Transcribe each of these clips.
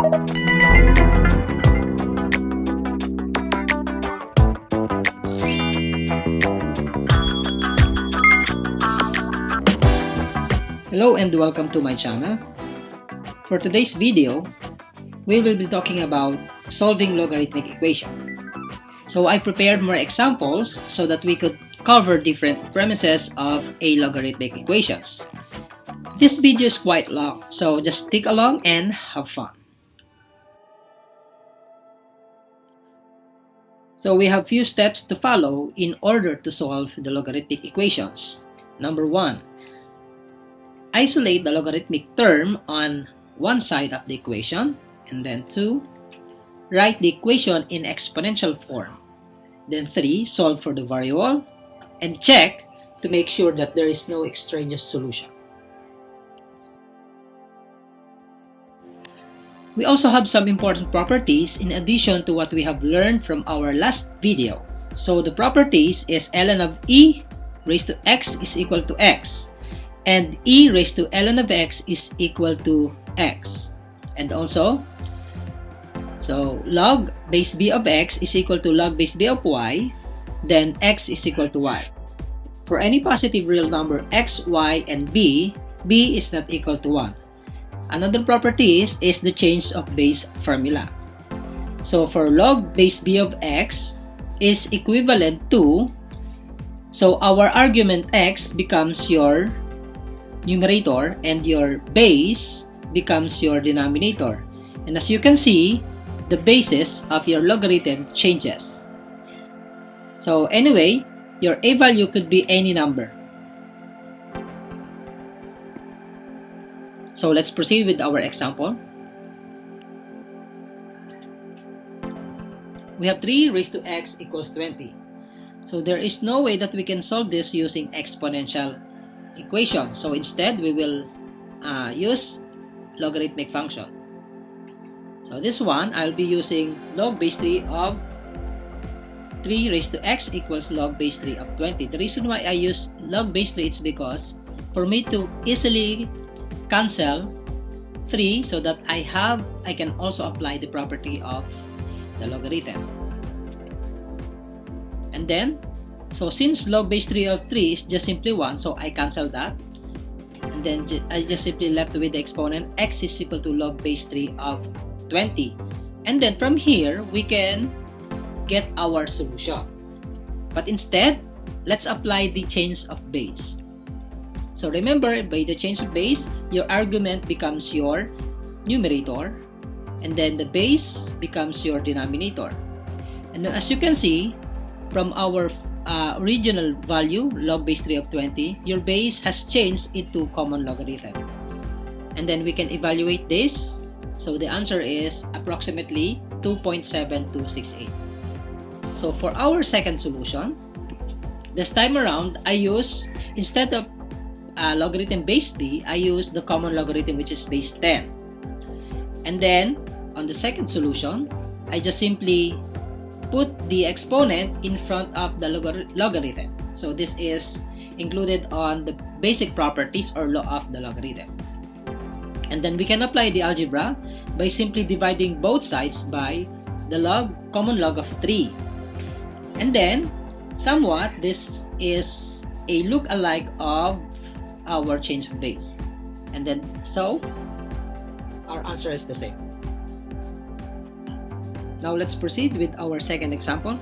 Hello and welcome to my channel. For today's video, we will be talking about solving logarithmic equation. So I prepared more examples so that we could cover different premises of a logarithmic equations. This video is quite long, so just stick along and have fun. So we have few steps to follow in order to solve the logarithmic equations. Number 1. Isolate the logarithmic term on one side of the equation, and then 2. Write the equation in exponential form. Then 3. Solve for the variable, and check to make sure that there is no extraneous solution. We also have some important properties in addition to what we have learned from our last video. So the properties is ln of e raised to x is equal to x. And e raised to ln of x is equal to x. And also, so log base b of x is equal to log base b of y, then x is equal to y. For any positive real number x, y, and b is not equal to 1. Another property is the change of base formula. So for log base b of x is equivalent to, so our argument x becomes your numerator and your base becomes your denominator. And as you can see, the basis of your logarithm changes. So anyway, your a value could be any number. So let's proceed with our example. We have 3 raised to x equals 20. So there is no way that we can solve this using exponential equation. So instead, we will use logarithmic function. So this one, I'll be using log base 3 of 3 raised to x equals log base 3 of 20. The reason why I use log base 3 is because for me to easily cancel 3 so that I can also apply the property of the logarithm. And then, so since log base 3 of 3 is just simply 1, so I cancel that. And then I just simply left with the exponent x is equal to log base 3 of 20. And then from here, we can get our solution. But instead, let's apply the change of base. So remember, by the change of base, your argument becomes your numerator, and then the base becomes your denominator. And then as you can see, from our original value, log base 3 of 20, your base has changed into common logarithm. And then we can evaluate this. So the answer is approximately 2.7268. So for our second solution, this time around, I use, instead of logarithm base b, I use the common logarithm, which is base 10. And then on the second solution, I just simply put the exponent in front of the logarithm. So this is included on the basic properties or law of the logarithm. And then we can apply the algebra by simply dividing both sides by the common log of 3. And then, somewhat, this is a look-alike of our change of base. And then, so, our answer is the same. Now let's proceed with our second example.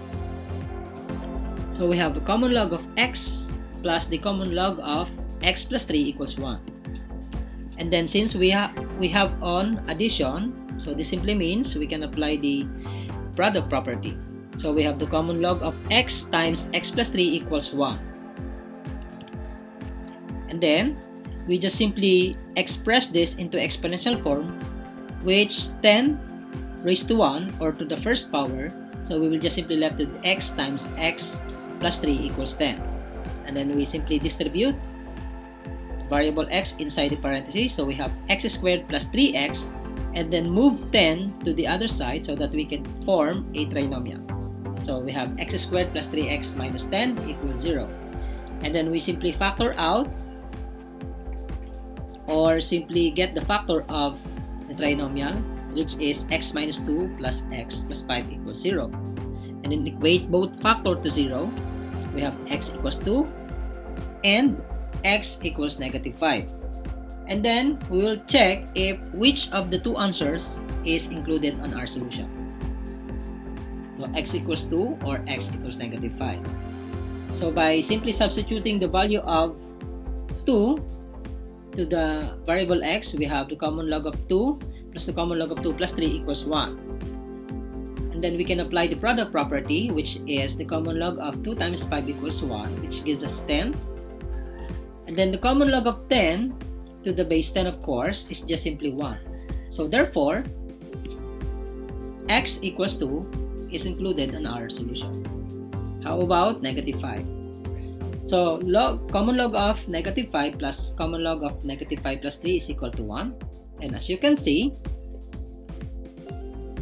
So we have the common log of x plus the common log of x plus 3 equals 1. And then since we have on addition, so this simply means we can apply the product property. So we have the common log of x times x plus 3 equals 1. And then we just simply express this into exponential form, which 10 raised to 1 or to the first power. So we will just simply left with x times x plus 3 equals 10. And then we simply distribute variable x inside the parentheses. So we have x squared plus 3x, and then move 10 to the other side so that we can form a trinomial. So we have x squared plus 3x minus 10 equals 0. And then we simply factor out, or simply get the factor of the trinomial. which is x minus 2 plus x plus 5 equals 0. And then equate both factor to 0. We have x equals 2 and x equals negative 5. And then we will check if which of the two answers is included on our solution. So x equals 2 or x equals negative 5. So by simply substituting the value of 2 to the variable x, we have the common log of 2 plus the common log of 2 plus 3 equals 1. And then we can apply the product property, which is the common log of 2 times 5 equals 1, which gives us 10. And then the common log of 10 to the base 10, of course, is just simply 1. So therefore, x equals 2 is included in our solution. How about negative 5? So common log of negative 5 plus common log of negative 5 plus 3 is equal to 1. And as you can see,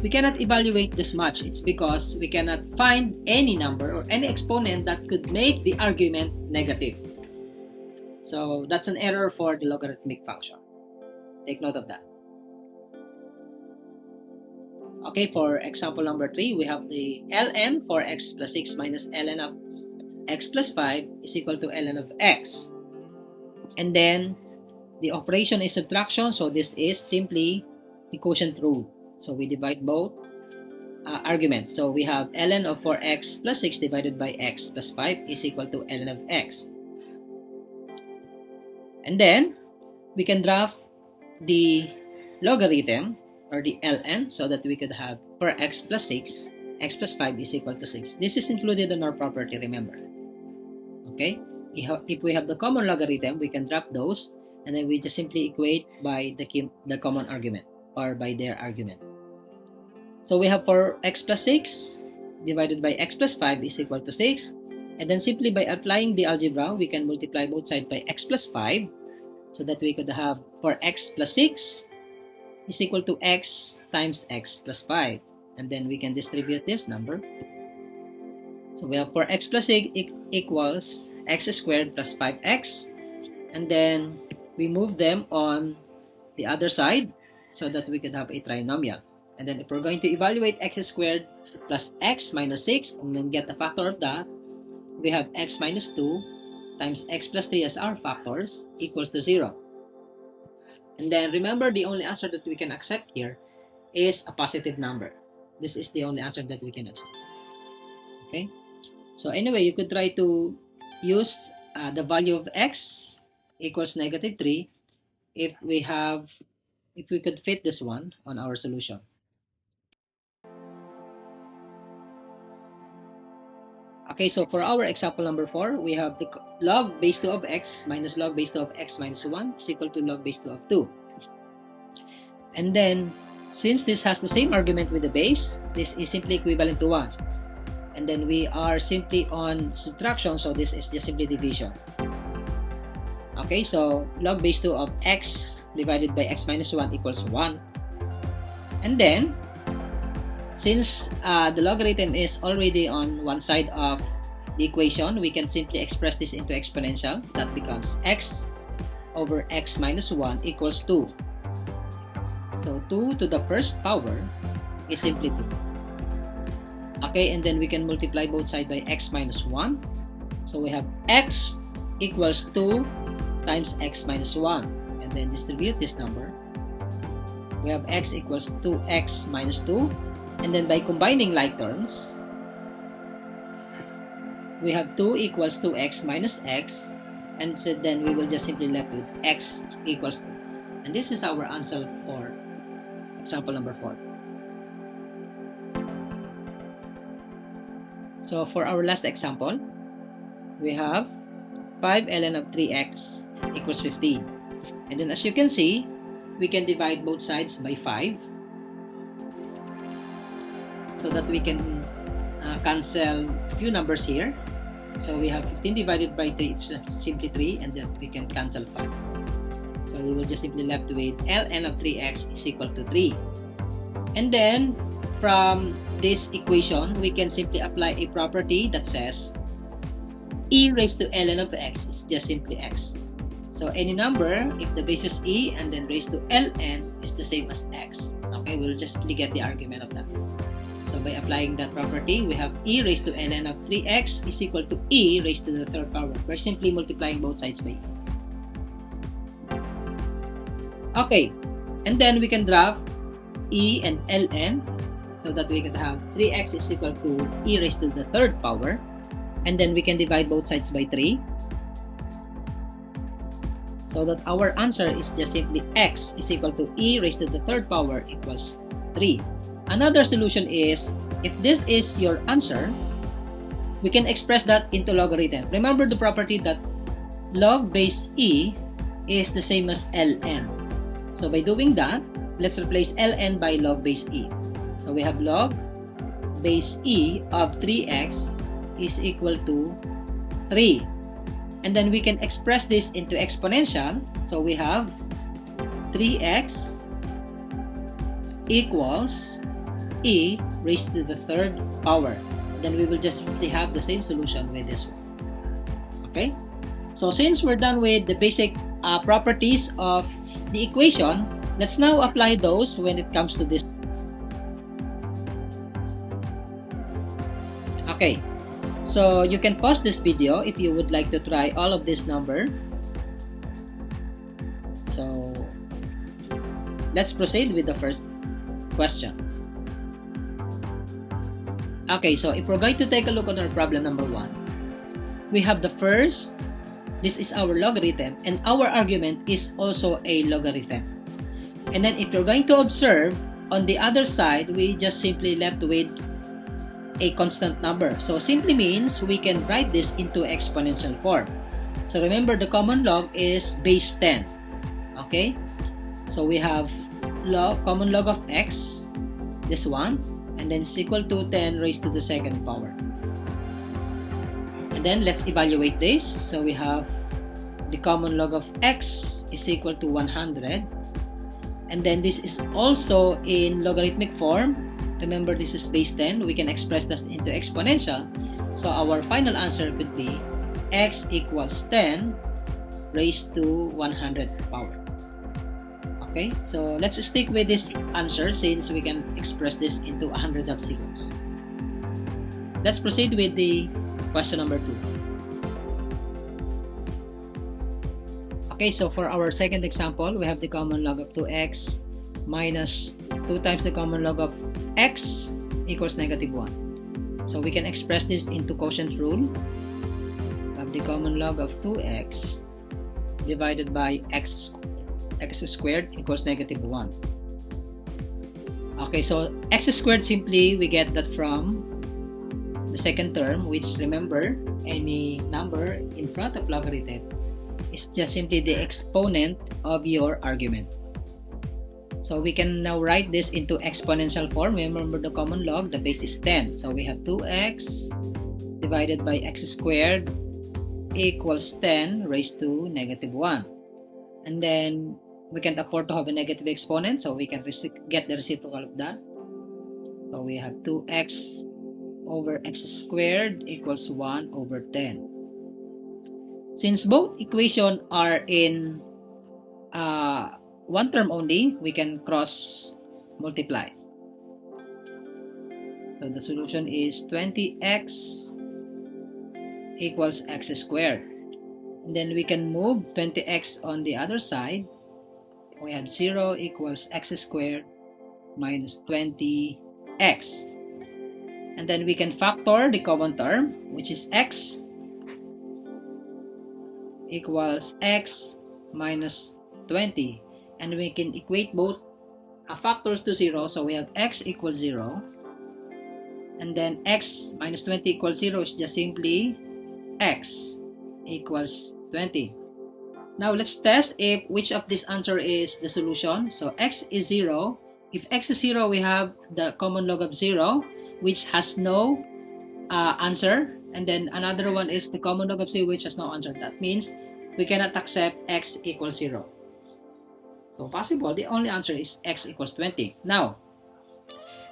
we cannot evaluate this much. It's because we cannot find any number or any exponent that could make the argument negative. So that's an error for the logarithmic function. Take note of that. Okay, for example number 3, we have the ln for x plus 6 minus ln of x plus 5 is equal to ln of x. And then the operation is subtraction, so this is simply the quotient rule. So we divide both arguments. So we have ln of 4x plus 6 divided by x plus 5 is equal to ln of x. And then we can draft the logarithm or the ln so that we could have for x plus 6, x plus 5 is equal to 6. This is included in our property, remember. Okay? If we have the common logarithm, we can drop those and then we just simply equate by the common argument or by their argument. So we have for x plus 6 divided by x plus 5 is equal to 6. And then simply by applying the algebra, we can multiply both sides by x plus 5 so that we could have for x plus 6 is equal to x times x plus 5. And then we can distribute this number. So we have for x plus 6 equals x squared plus 5x. And then we move them on the other side so that we could have a trinomial. And then if we're going to evaluate x squared plus x minus 6 and then get the factor of that, we have x minus 2 times x plus 3 as our factors equals to 0. And then remember, the only answer that we can accept here is a positive number. This is the only answer that we can accept. Okay? So anyway, you could try to use the value of x equals negative 3 if we could fit this one on our solution. Okay, so for our example number 4, we have the log base 2 of x minus log base 2 of x minus 1 is equal to log base 2 of 2. And then, since this has the same argument with the base, this is simply equivalent to 1. And then we are simply on subtraction, so this is just simply division. Okay, so log base 2 of x divided by x minus 1 equals 1. And then, since the logarithm is already on one side of the equation, we can simply express this into exponential. That becomes x over x minus 1 equals 2. So 2 to the first power is simply 2. Okay, and then we can multiply both sides by x minus 1. So we have x equals 2 times x minus 1. And then distribute this number. We have x equals 2x minus 2. And then by combining like terms, we have 2 equals 2x minus x. And so then we will just simply left with x equals 2. And this is our answer for example number 4. So for our last example, we have 5 ln of 3x equals 15. And then as you can see, we can divide both sides by 5 so that we can cancel a few numbers here. So we have 15 divided by 3, it's simply 3, and then we can cancel 5. So we will just simply left with ln of 3x is equal to 3. And then from this equation, we can simply apply a property that says e raised to ln of x is just simply x. So any number, if the base is e and then raised to ln is the same as x. Okay, we'll just simply get the argument of that. So by applying that property, we have e raised to ln of 3x is equal to e raised to the third power. We're simply multiplying both sides by e. Okay, and then we can drop e and ln so that we can have 3x is equal to e raised to the third power. And then we can divide both sides by 3. So that our answer is just simply x is equal to e raised to the third power equals 3. Another solution is, if this is your answer, we can express that into logarithm. Remember the property that log base e is the same as ln. So by doing that, let's replace ln by log base e. So we have log base e of 3x is equal to 3. And then we can express this into exponential. So we have 3x equals e raised to the third power. Then we will just simply have the same solution with this one. Okay? So since we're done with the basic properties of the equation, let's now apply those when it comes to this. Okay. So you can pause this video if you would like to try all of this number. So let's proceed with the first question. Okay, so if we're going to take a look at our problem number 1, we have the first, this is our logarithm, and our argument is also a logarithm. And then if you're going to observe, on the other side, we just simply left with a constant number. So simply means we can write this into exponential form. So remember, the common log is base 10. Okay? So we have common log of x, this one, and then it's equal to 10 raised to the second power. And then let's evaluate this. So we have the common log of x is equal to 100. And then this is also in logarithmic form. Remember, this is base 10. We can express this into exponential. So our final answer could be x equals 10 raised to 100 power. Okay, so let's stick with this answer since we can express this into 100 of zeros. Let's proceed with the question number 2. Okay, so for our second example, we have the common log of 2x minus 2 times the common log of x equals negative 1. So we can express this into quotient rule of the common log of 2x divided by x squared equals negative 1. Okay, so x squared, simply we get that from the second term, which, remember, any number in front of logarithm is just simply the exponent of your argument. So we can now write this into exponential form. Remember, the common log, the base is 10. So we have 2x divided by x squared equals 10 raised to negative 1. And then we can't afford to have a negative exponent, so we can get the reciprocal of that. So we have 2x over x squared equals 1 over 10. Since both equations are in one term only, we can cross multiply. So the solution is 20x equals x squared. And then we can move 20x on the other side. We have 0 equals x squared minus 20x. And then we can factor the common term, which is x equals x minus 20. And we can equate both factors to 0. So we have x equals 0. And then x minus 20 equals 0 is just simply x equals 20. Now let's test if which of this answer is the solution. So x is 0. If x is 0, we have the common log of 0, which has no answer. And then another one is the common log of 0, which has no answer. That means we cannot accept x equals 0. So possible, the only answer is x equals 20. Now,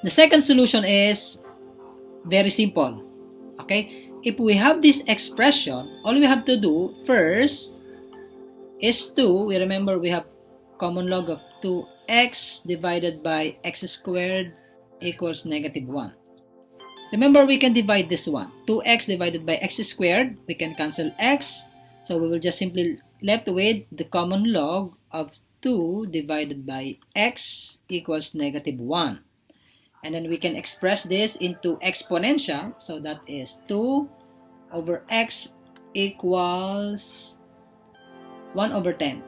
the second solution is very simple. Okay? If we have this expression, all we have to do first, is 2, we remember we have common log of 2x divided by x squared equals negative 1. Remember, we can divide this one. 2x divided by x squared, we can cancel x. So we will just simply left with the common log of 2 divided by x equals negative 1. And then we can express this into exponential. So that is 2 over x equals 1 over 10.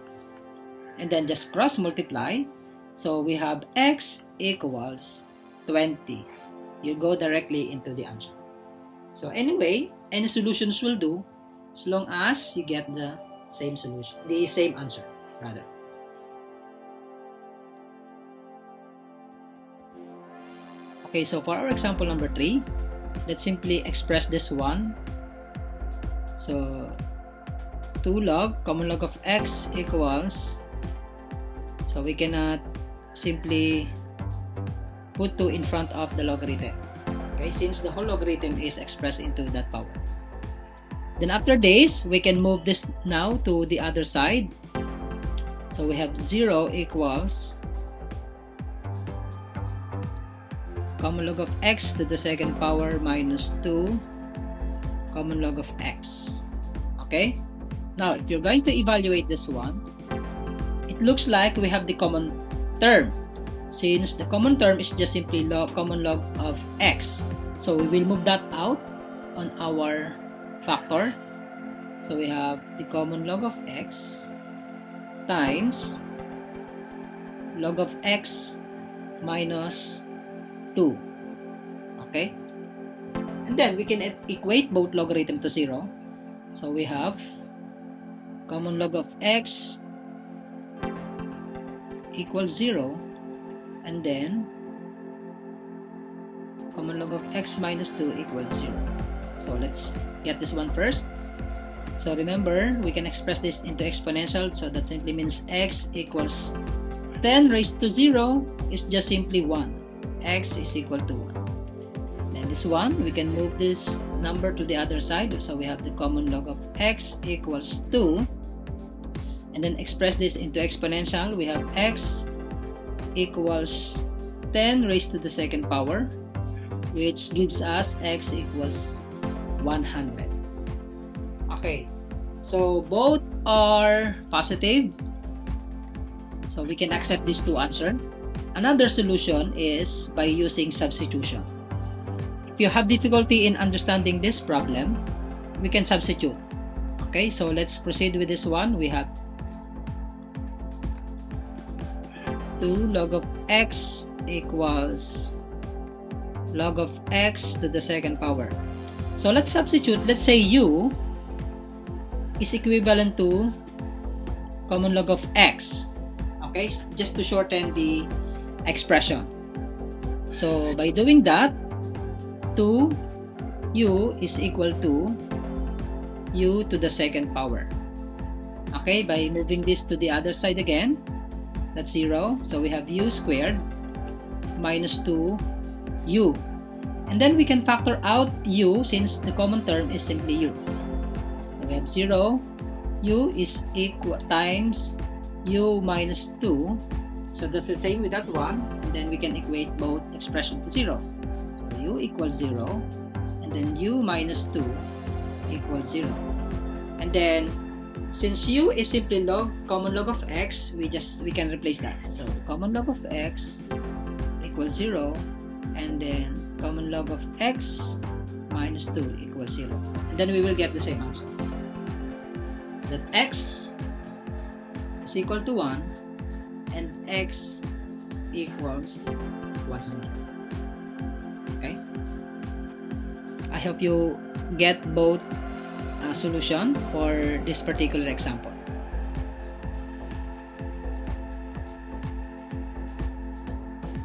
And then just cross multiply. So we have x equals 20. You go directly into the answer. So anyway, any solutions will do as long as you get the same solution, the same answer rather. Okay, so for our example number 3, let's simply express this one. So 2 log, common log of x equals, so we cannot simply put 2 in front of the logarithm, okay, since the whole logarithm is expressed into that power. Then after this, we can move this now to the other side. So we have 0 equals common log of x to the second power minus 2 common log of x. Okay? Now, if you're going to evaluate this one, it looks like we have the common term, since the common term is just simply common log of x. So we will move that out on our factor. So we have the common log of x times log of x minus 2. Okay? And then we can equate both logarithm to 0. So we have common log of x equals 0, and then common log of x minus 2 equals 0. So let's get this one first. So remember, we can express this into exponential, so that simply means x equals 10 raised to 0 is just simply 1. X is equal to 1. Then this one, we can move this number to the other side. So we have the common log of x equals 2. And then express this into exponential. We have x equals 10 raised to the second power, which gives us x equals 100. Okay, so both are positive. So we can accept these two answers. Another solution is by using substitution. If you have difficulty in understanding this problem, we can substitute. Okay, so let's proceed with this one. We have 2 log of x equals log of x to the second power. So let's substitute. Let's say u is equivalent to common log of x. Okay, just to shorten the expression. So by doing that, 2u is equal to u to the second power. Okay, by moving this to the other side again, that's 0. So we have u squared minus 2u. And then we can factor out u since the common term is simply u. So we have 0, u is equal times u minus 2. So that's the same with that one. And then we can equate both expressions to 0. So u equals 0. And then u minus 2 equals 0. And then since u is simply common log of x, we can replace that. So common log of x equals 0, and then common log of x minus 2 equals 0. And then we will get the same answer. That x is equal to 1 and x equals 100. Okay? I hope you get both solution for this particular example.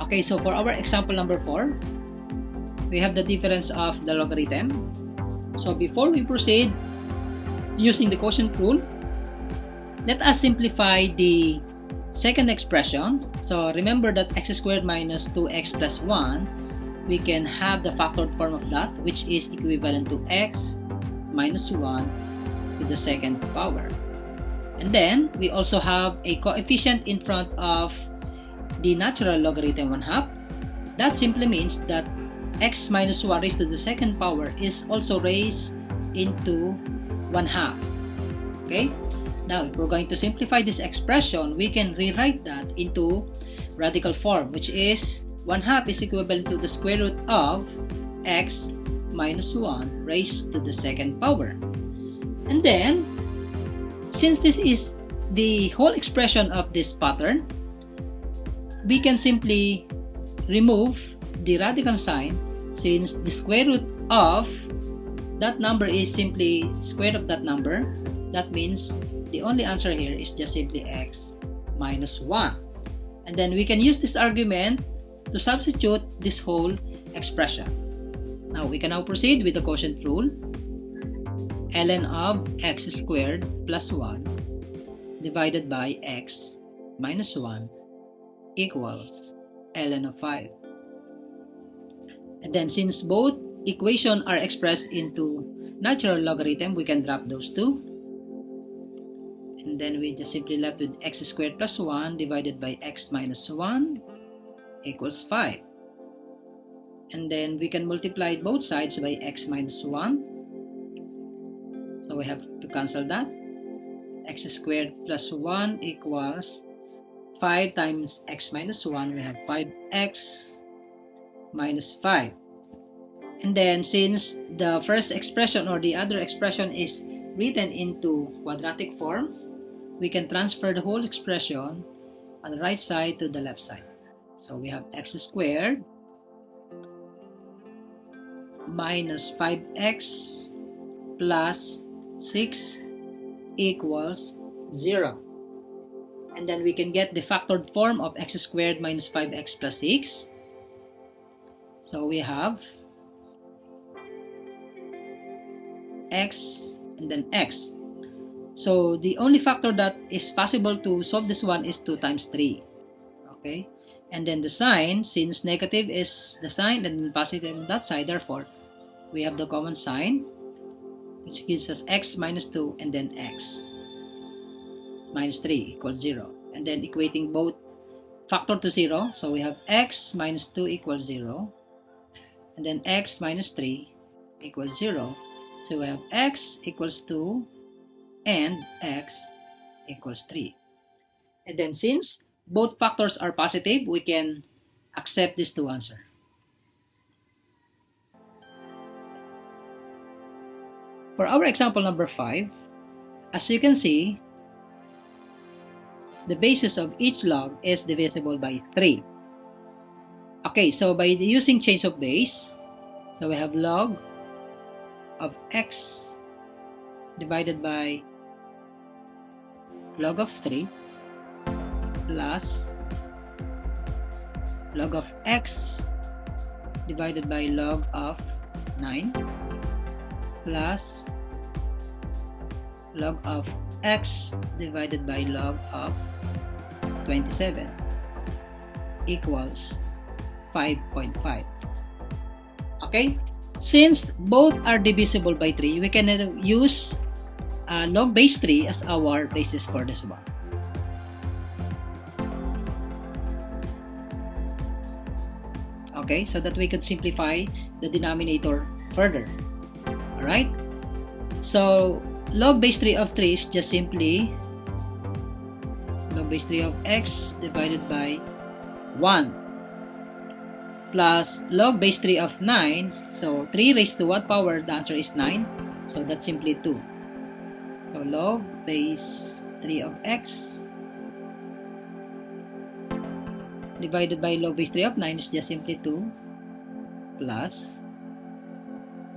Okay, so for our example number 4, we have the difference of the logarithm. So before we proceed using the quotient rule, let us simplify the second expression. So remember that x squared minus 2x plus 1, we can have the factored form of that, which is equivalent to x minus 1 to the second power. And then we also have a coefficient in front of the natural logarithm 1/2. That simply means that x minus 1 raised to the second power is also raised into 1/2. Okay? Now, if we're going to simplify this expression, we can rewrite that into radical form, which is 1/2 is equivalent to the square root of x minus 1 raised to the second power. And then, since this is the whole expression of this pattern, we can simply remove the radical sign, since the square root of that number is simply square root of that number. That means the only answer here is just simply x minus 1. And then we can use this argument to substitute this whole expression. Now we can now proceed with the quotient rule. Ln of x squared plus 1 divided by x minus 1 equals ln of 5. And then since both equations are expressed into natural logarithm, we can drop those two. And then we just simply left with x squared plus 1 divided by x minus 1 equals 5. And then we can multiply both sides by x minus 1. So we have to cancel that. X squared plus 1 equals 5 times x minus 1. We have 5x minus 5. And then since the first expression or the other expression is written into quadratic form, we can transfer the whole expression on the right side to the left side. So we have x squared minus 5x plus 6 equals 0. And then we can get the factored form of x squared minus 5x plus 6. So we have x and then x. So the only factor that is possible to solve this one is 2 times 3. Okay? And then the sign, since negative is the sign and positive on that side, therefore we have the common sign, which gives us x minus 2 and then x minus 3 equals 0. And then equating both factor to 0, so we have x minus 2 equals 0. And then x minus 3 equals 0. So we have x equals 2 and x equals 3. And then since both factors are positive, we can accept these two answers. For our example number 5, as you can see, the basis of each log is divisible by 3. Okay, so by using change of base, so we have log of x divided by log of 3 plus log of x divided by log of 9 plus log of x divided by log of 27 equals 5.5. Okay? Since both are divisible by 3, we can use log base 3 as our basis for this one. Okay, so that we could simplify the denominator further. Alright? So, log base 3 of 3 is just simply log base 3 of x divided by 1 plus log base 3 of 9. So, 3 raised to what power? The answer is 9. So, that's simply 2. So, log base 3 of x divided by log base 3 of 9 is just simply 2 plus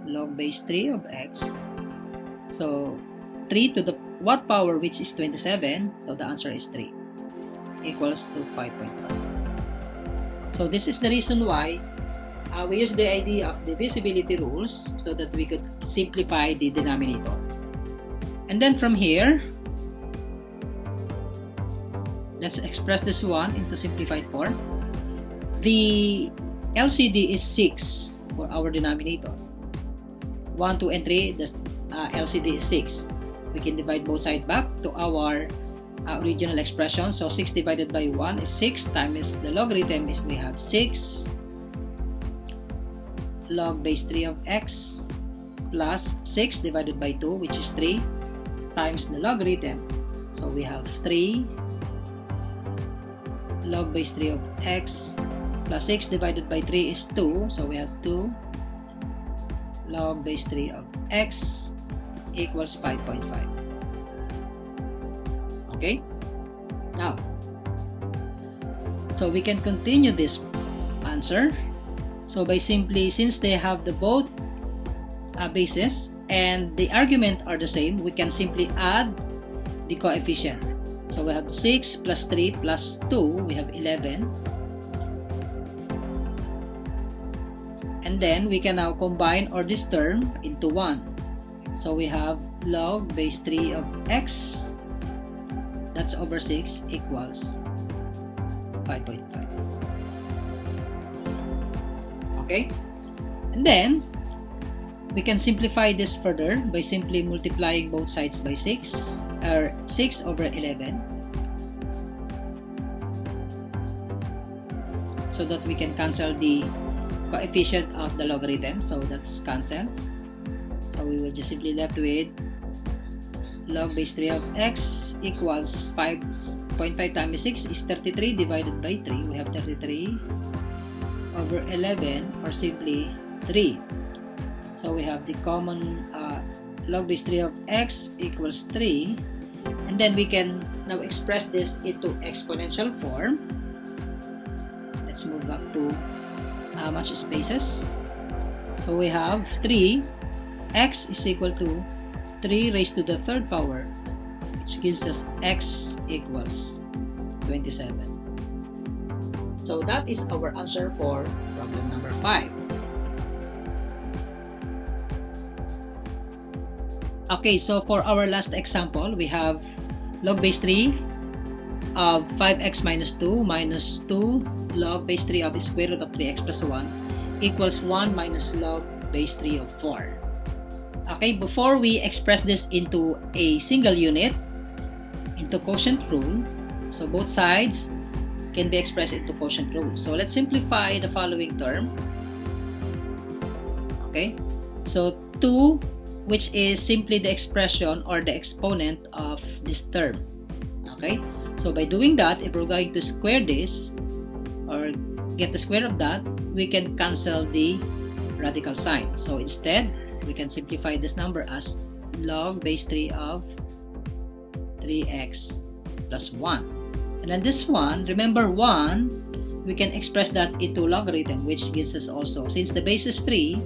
log base 3 of x. So, 3 to the what power, which is 27. So, the answer is 3 equals to 5.5. So, this is the reason why we use the idea of divisibility rules so that we could simplify the denominator. And then from here, let's express this one into simplified form. The LCD is 6 for our denominator. 1, 2, and 3, the LCD is 6. we can divide both sides back to our original expression. So 6 divided by 1 is 6 times the logarithm is we have 6 log base 3 of x plus 6 divided by 2, which is 3, times the logarithm. So we have 3 log base 3 of x plus 6 divided by 3 is 2. So we have 2 log base 3 of x equals 5.5. Okay? Now, so we can continue this answer. So by simply, since they have the both bases and the argument are the same, we can simply add the coefficient. So we have 6 plus 3 plus 2, we have 11. And then we can now combine or this term into 1. So we have log base 3 of x, that's over 6, equals 5.5. Okay? And then we can simplify this further by simply multiplying both sides by 6, or 6 over 11, so that we can cancel the coefficient of the logarithm. So that's cancelled. So we will just simply left with log base 3 of x equals 5.5 times 6 is 33 divided by 3. We have 33 over 11, or simply 3. So we have the common log base 3 of x equals 3. And then we can now express this into exponential form. Let's move back to much spaces. So we have 3, x is equal to 3 raised to the third power, which gives us x equals 27. So that is our answer for problem number 5. Okay, so for our last example, we have log base 3 of 5x minus 2 minus 2 log base 3 of the square root of 3x plus 1 equals 1 minus log base 3 of 4. Okay, before we express this into a single unit, into quotient rule, so both sides can be expressed into quotient rule. So let's simplify the following term. Okay, so 2, which is simply the expression or the exponent of this term. Okay, so by doing that, if we're going to square this or get the square of that, we can cancel the radical sign. So instead, we can simplify this number as log base 3 of 3x plus 1. And then this one, remember 1, we can express that into logarithm, which gives us also, since the base is 3,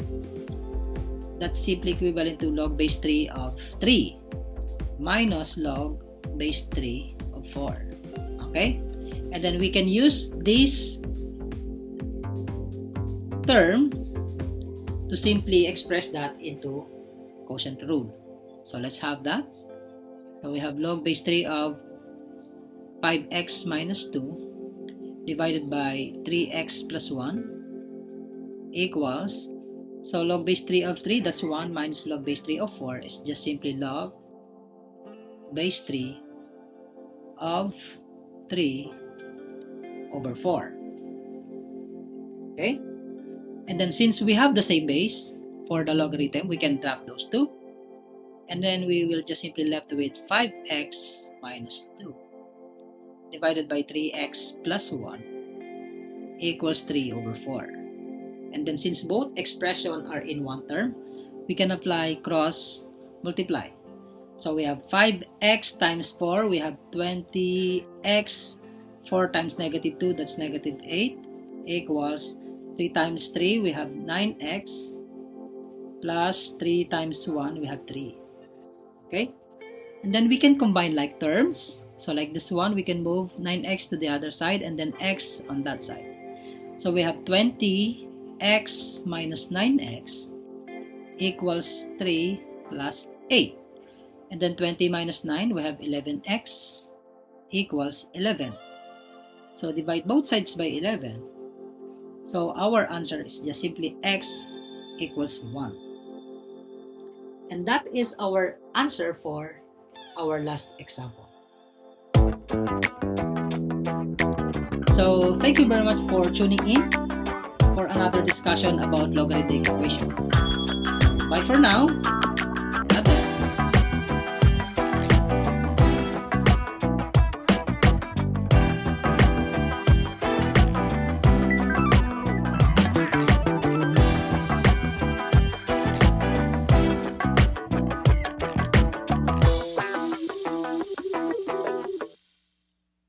that's simply equivalent to log base 3 of 3 minus log base 3 of 4. Okay? And then we can use this term to simply express that into quotient rule. So let's have that. So we have log base 3 of 5x minus 2 divided by 3x plus 1 equals, so log base 3 of 3, that's 1 minus log base 3 of 4 is just simply log base 3 of 3 over 4. Okay? And then since we have the same base for the logarithm, we can drop those two. And then we will just simply left with 5x minus 2 divided by 3x plus 1 equals 3 over 4. And then since both expressions are in one term, we can apply cross multiply. So we have 5x times 4, we have 20x, 4 times negative 2, that's negative 8, equals 3 times 3, we have 9x, plus 3 times 1, we have 3. Okay? And then we can combine like terms. So like this one, we can move 9x to the other side and then x on that side. So we have 20x minus 9x equals 3 plus 8. And then 20 minus 9, we have 11x equals 11. So divide both sides by 11. So our answer is just simply x equals 1. And that is our answer for our last example. So thank you very much for tuning in for another discussion about logarithmic equation. So bye for now.